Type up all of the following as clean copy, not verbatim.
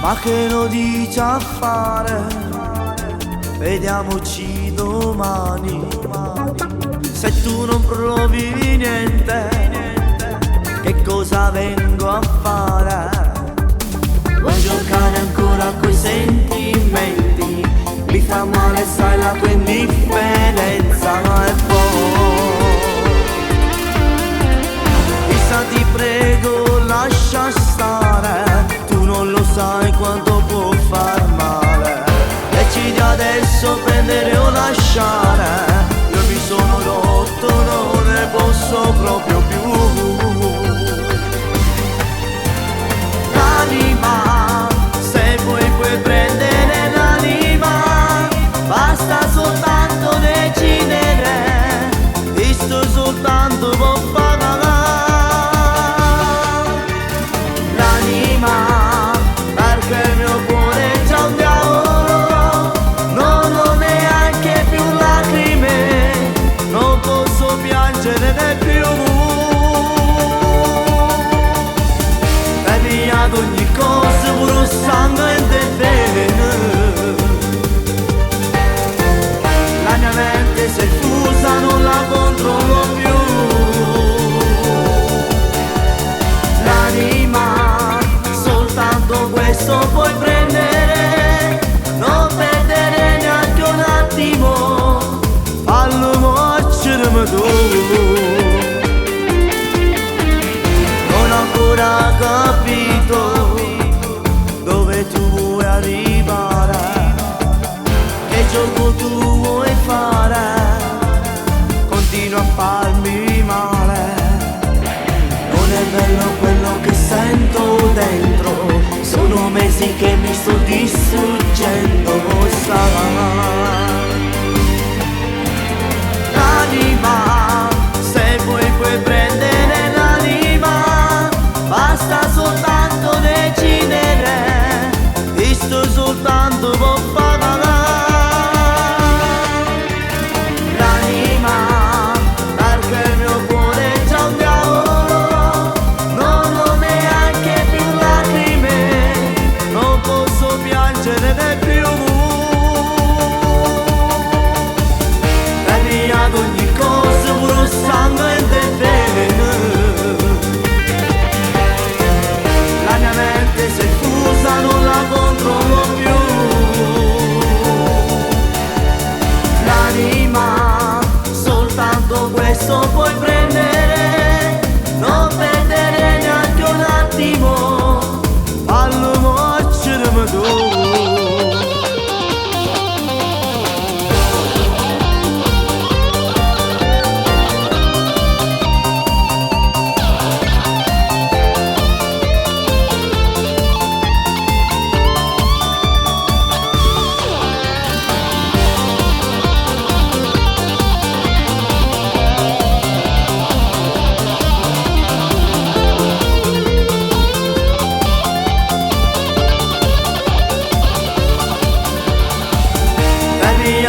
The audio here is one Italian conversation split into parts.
Ma che lo dici a fare? Vediamoci domani. Se tu non provi niente, che cosa vengo a fare? Vuoi giocare ancora coi sentimenti? Mi fa male, sai, la tua indifferenza, ma è ti prego, lascia stare, tu non lo sai quanto può far male. Decidi adesso prendere o lasciare, io mi sono rotto, non ne posso proprio più. L'anima, se vuoi puoi prendere l'anima, basta soltanto decidere, ti sto soltanto può fare. Perché il mio cuore è già un diavolo, non ho neanche più lacrime, non posso piangere né più. Bevi ad ogni cosa puro sangue e veleno, la mia mente si è fusa, non la controllo più. L'anima, soltanto questo puoi prendere, non perdere neanche un attimo, fallo morcermi tu. Non ho ancora capito dove tu vuoi arrivare, che gioco tu vuoi fare, continua a farmi male. Non è bello quello che sento dentro, sono mesi che mi sto distruggendo, l'anima, se vuoi puoi prendere l'anima, basta soltanto decidere, ti sto soltanto può fare. L'anima, perché il mio cuore è già un diavolo, non ho neanche più lacrime, non posso piangere né più. Bevi ad ogni cosa puro sangue e veleno, la mia mente si è fusa, non la controllo più. L'anima, soltanto questo puoi prendere, non perdere neanche un attimo, fallo morcermi tu.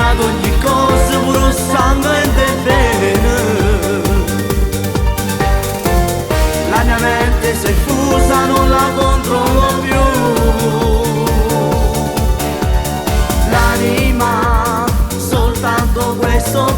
Ad ogni cosa puro sangue e veleno, la mia mente si è fusa, non la controllo più. L'anima, soltanto questo